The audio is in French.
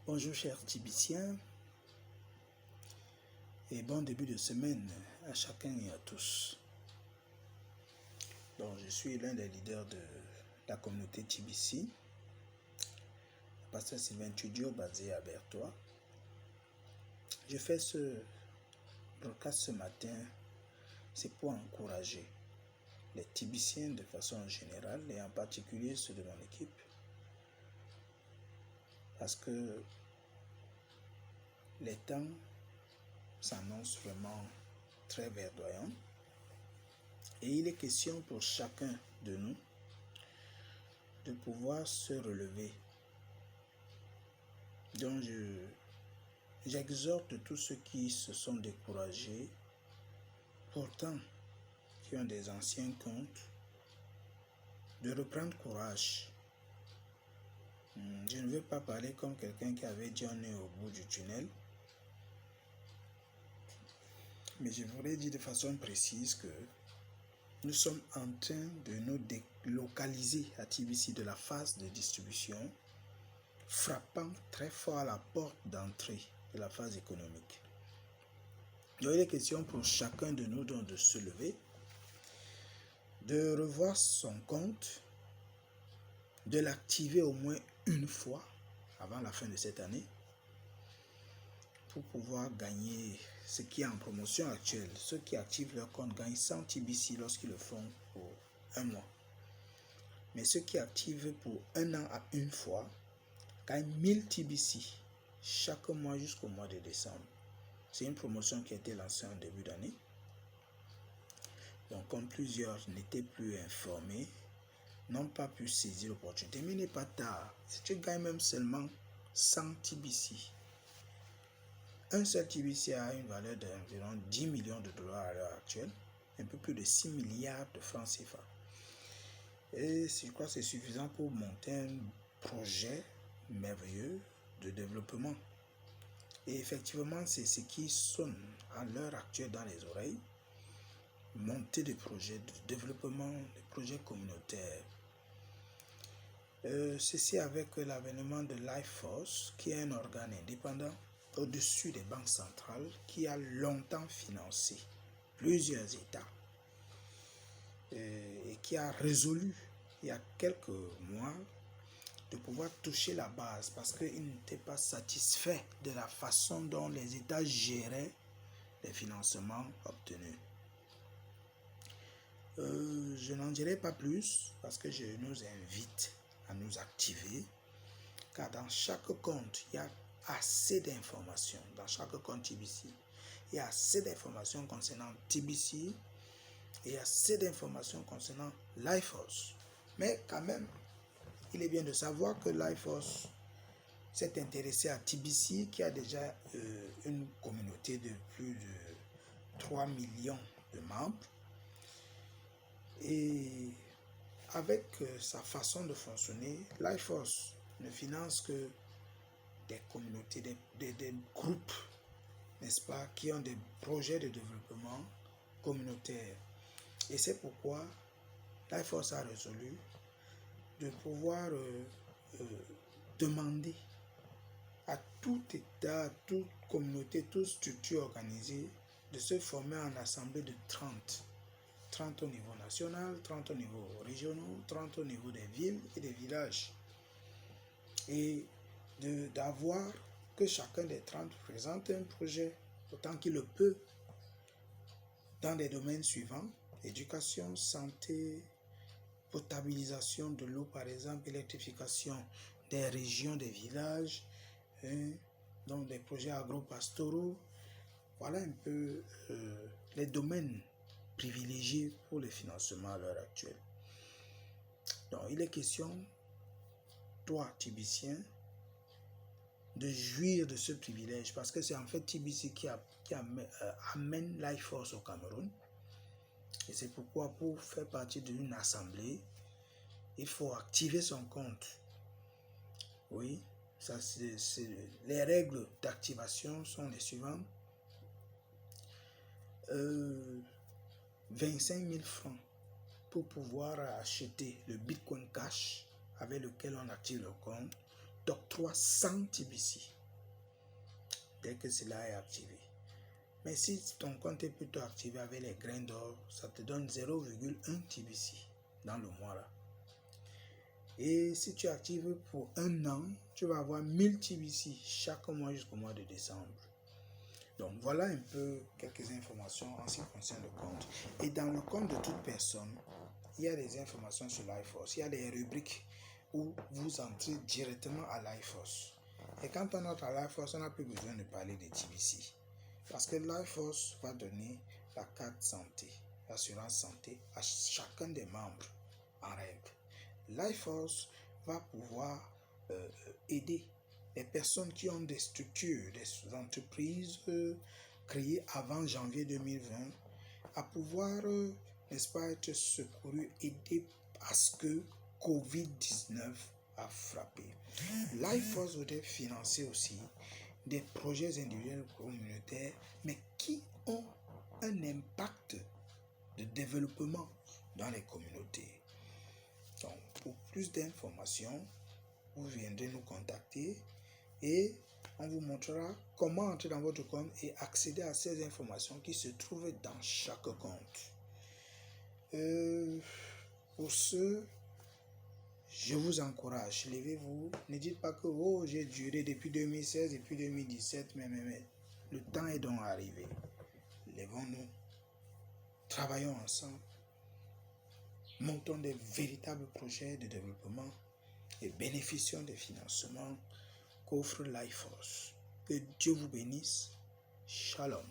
Bonjour chers Tibiciens et bon début de semaine à chacun et à tous. Donc, je suis l'un des leaders de la communauté Tibici, pasteur Sylvain Tudio basé à Bertois. Je fais ce broadcast ce matin, c'est pour encourager les Tibiciens de façon générale et en particulier ceux de mon équipe, parce que les temps s'annoncent vraiment très verdoyants et il est question pour chacun de nous de pouvoir se relever. Donc j'exhorte tous ceux qui se sont découragés, pourtant qui ont des anciens comptes, de reprendre courage. Je ne veux pas parler comme quelqu'un qui avait dit on est au bout du tunnel, mais je voudrais dire de façon précise que nous sommes en train de nous délocaliser à TBC de la phase de distribution, frappant très fort à la porte d'entrée de la phase économique. Donc il est question pour chacun de nous donc de se lever, de revoir son compte, de l'activer au moins une fois avant la fin de cette année pour pouvoir gagner ce qui est en promotion actuelle. Ceux qui activent leur compte gagnent 100 TBC lorsqu'ils le font pour un mois. Mais ceux qui activent pour un an à une fois gagnent 1000 TBC chaque mois jusqu'au mois de décembre. C'est une promotion qui a été lancée en début d'année. Donc comme plusieurs n'étaient plus informés, n'ont pas pu saisir l'opportunité, mais il n'est pas tard. Si tu gagnes même seulement 100 TBC, un seul TBC a une valeur d'environ 10 millions de dollars à l'heure actuelle, un peu plus de 6 milliards de francs CFA. Et je crois que c'est suffisant pour monter un projet merveilleux de développement. Et effectivement, c'est ce qui sonne à l'heure actuelle dans les oreilles. Monter des projets de développement, des projets communautaires. Ceci avec l'avènement de LifeForce, qui est un organe indépendant au-dessus des banques centrales, qui a longtemps financé plusieurs États et qui a résolu, il y a quelques mois, de pouvoir toucher la base parce qu'il n'était pas satisfait de la façon dont les États géraient les financements obtenus. Je n'en dirai pas plus parce que je nous invite à nous activer, car dans chaque compte, il y a assez d'informations. Dans chaque compte TBC, il y a assez d'informations concernant TBC et assez d'informations concernant LifeForce. Mais quand même, il est bien de savoir que LifeForce s'est intéressé à TBC, qui a déjà une communauté de plus de 3 millions de membres. Et avec sa façon de fonctionner, LifeForce ne finance que des communautés, des groupes, n'est-ce pas, qui ont des projets de développement communautaire. Et c'est pourquoi LifeForce a résolu de pouvoir demander à tout État, à toute communauté, toute structure organisée de se former en assemblée de 30 au niveau national, 30 au niveau régional, 30 au niveau des villes et des villages. Et d'avoir que chacun des 30 présente un projet autant qu'il le peut dans des domaines suivants: éducation, santé, potabilisation de l'eau par exemple, électrification des régions, des villages, donc des projets agro-pastoraux. Voilà un peu les domaines privilégiés pour le financement à l'heure actuelle. Donc il est question, toi Tibicien, de jouir de ce privilège, parce que c'est en fait TBC qui amène LifeForce au Cameroun. Et c'est pourquoi pour faire partie d'une assemblée, il faut activer son compte. Oui, ça les règles d'activation sont les suivantes. 25 000 francs pour pouvoir acheter le Bitcoin Cash avec lequel on active le compte, d'octroi 100 TBC. dès que cela est activé. Mais si ton compte est plutôt activé avec les grains d'or, ça te donne 0,1 TBC dans le mois là. Et si tu actives pour un an, tu vas avoir 1000 TBC chaque mois jusqu'au mois de décembre. Donc voilà un peu quelques informations en ce qui concerne le compte. Et dans le compte de toute personne, il y a des informations sur LifeForce. Il y a des rubriques où vous entrez directement à LifeForce. Et quand on entre à LifeForce, on n'a plus besoin de parler de TBC. Parce que LifeForce va donner la carte santé, l'assurance santé à chacun des membres en règle. LifeForce va pouvoir aider les personnes qui ont des structures, des entreprises créées avant janvier 2020 à pouvoir, n'est-ce pas, être secourues, aidées parce que Covid-19 a frappé. LifeForce voudrait financer aussi des projets individuels communautaires, mais qui ont un impact de développement dans les communautés. Donc, pour plus d'informations, vous viendrez nous contacter et on vous montrera comment entrer dans votre compte et accéder à ces informations qui se trouvent dans chaque compte. Pour ce, je vous encourage, levez-vous, ne dites pas que j'ai duré depuis 2016 et puis 2017, mais le temps est donc arrivé. Levons-nous, travaillons ensemble, montons des véritables projets de développement et bénéficions des financements qu'offre LifeForce. Que Dieu vous bénisse. Shalom.